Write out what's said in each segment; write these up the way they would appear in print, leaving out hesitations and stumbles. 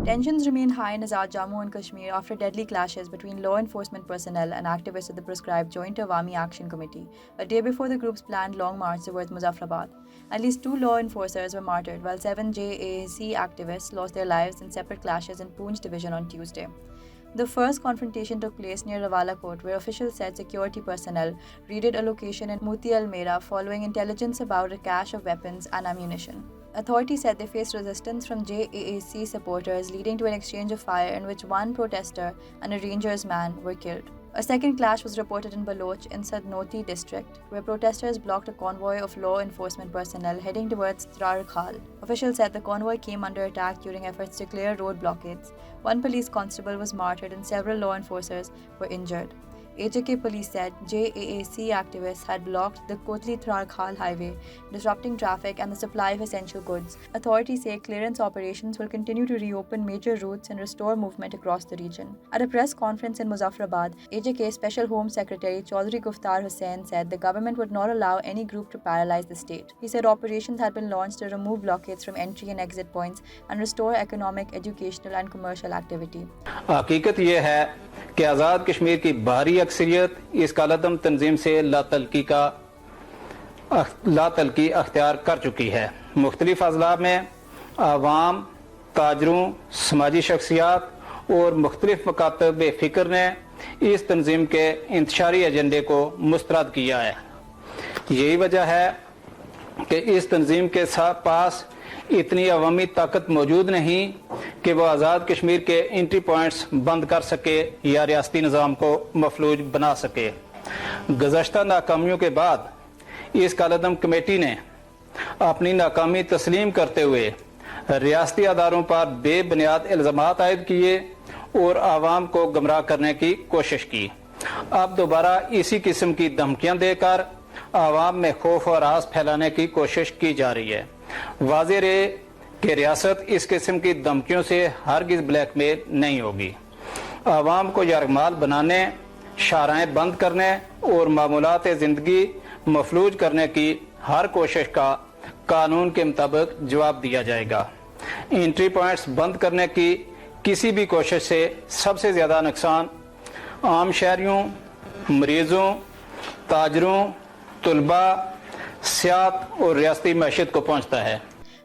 Tensions remain high in Azad Jammu and Kashmir after deadly clashes between law enforcement personnel and activists of the proscribed Joint Awami Action Committee, a day before the group's planned long march towards Muzaffarabad. At least 2 law enforcers were martyred, while 7 JAC activists lost their lives in separate clashes in Poonch division on Tuesday. The first confrontation took place near Rawalakot, where officials said security personnel raided a location in Muti al-Mera following intelligence about a cache of weapons and ammunition. Authorities said they faced resistance from JAC supporters, leading to an exchange of fire in which one protester and a ranger's man were killed. A second clash was reported in Baloch in Sadnoti district, where protesters blocked a convoy of law enforcement personnel heading towards Rawalakot. Officials said the convoy came under attack during efforts to clear road blockades. One police constable was martyred and several law enforcers were injured. AJK police said JAC activists had blocked the Kotli-Rawalakot highway, disrupting traffic and the supply of essential goods. Authorities say clearance operations will continue to reopen major routes and restore movement across the region. At a press conference in Muzaffarabad, AJK Special Home Secretary Chaudhry Guftar Hussain said the government would not allow any group to paralyze the state. He said operations had been launched to remove blockades from entry and exit points and restore economic, educational and commercial activity. हकीकत ये है कि आज़ाद कश्मीर की बाहरी अक्सरियत इस कालदम तंजीम से लातल्की अख्तियार कर चुकी है। मुख्तलिफ अजला में आवाम, ताजरों, समाजी शख्सियात और मुख्तलिफ मकातब फ़िक्र ने इस तंजीम के इंतशारी एजेंडे को मुस्तरद किया है। यही वजह है कि इस तंजीम के पास इतनी अवामी ताकत मौजूद नहीं कि वो आज़ाद कश्मीर के एंट्री पॉइंट्स बंद कर सके या रियासती निज़ाम को मफलूज बना सके। गुज़श्ता नाकामियों के बाद इस कालदम कमेटी ने अपनी नाकामी तस्लीम करते हुए रियासती अदारों पर बेबुनियाद इल्ज़ामात आयद किए और आवाम को गुमराह करने की कोशिश की। अब दोबारा इसी किस्म की धमकियां देकर आवाम में खौफ और आस फैलाने की कोशिश की जा रही है। वाज़ेह रहे कि रियासत इस किस्म की धमकियों से हरगिज़ ब्लैकमेल नहीं होगी। आवाम को यरगमाल बनाने, शाहराहें बंद करने और मामूलात ज़िंदगी मफलूज करने की हर कोशिश का कानून के मुताबिक जवाब दिया जाएगा। एंट्री पॉइंट्स बंद करने की किसी भी कोशिश से सबसे ज़्यादा नुकसान आम शहरियों, मरीजों, ताजरों, तुलबा, सियाहत और रियासती मैशत को पहुँचता है।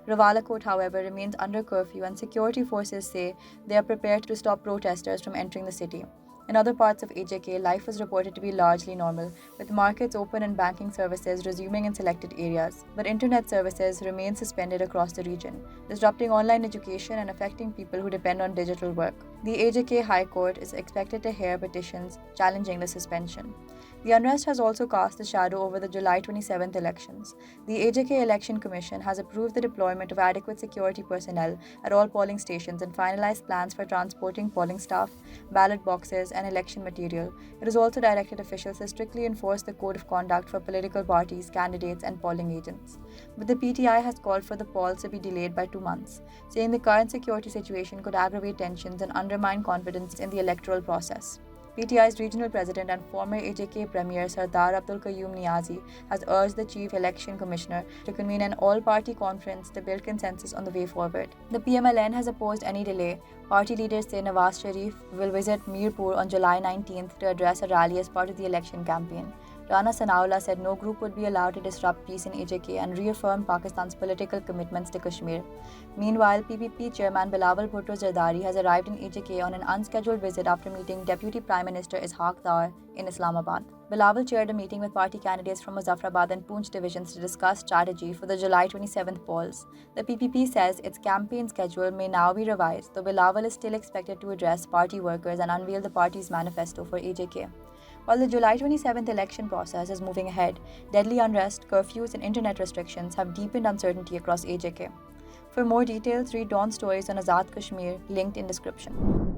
Rawalakot, however, remains under curfew and security forces say they are prepared to stop protesters from entering the city. In other parts of AJK, life was reported to be largely normal, with markets open and banking services resuming in selected areas. But internet services remain suspended across the region, disrupting online education and affecting people who depend on digital work. The AJK High Court is expected to hear petitions challenging the suspension. The unrest has also cast a shadow over the July 27th elections. The AJK Election Commission has approved the deployment of adequate security personnel at all polling stations and finalized plans for transporting polling staff, ballot boxes, and election material. It has also directed officials to strictly enforce the code of conduct for political parties, candidates, and polling agents. But the PTI has called for the polls to be delayed by 2 months, saying the current security situation could aggravate tensions and undermine confidence in the electoral process. PTI's regional president and former AJK Premier Sardar Abdul Qayyum Niazi has urged the Chief Election Commissioner to convene an all-party conference to build consensus on the way forward. The PML-N has opposed any delay. Party leaders say Nawaz Sharif will visit Mirpur on July 19th to address a rally as part of the election campaign. Rana Sanaullah said no group would be allowed to disrupt peace in AJK and reaffirmed Pakistan's political commitments to Kashmir. Meanwhile, PPP Chairman Bilawal Bhutto-Zardari has arrived in AJK on an unscheduled visit after meeting Deputy Prime Minister Ishaq Dar in Islamabad. Bilawal chaired a meeting with party candidates from Muzaffarabad and Poonch divisions to discuss strategy for the July 27th polls. The PPP says its campaign schedule may now be revised, though Bilawal is still expected to address party workers and unveil the party's manifesto for AJK. While the July 27th election process is moving ahead, deadly unrest, curfews, and internet restrictions have deepened uncertainty across AJK. For more details, read Dawn stories on Azad Kashmir, linked in description.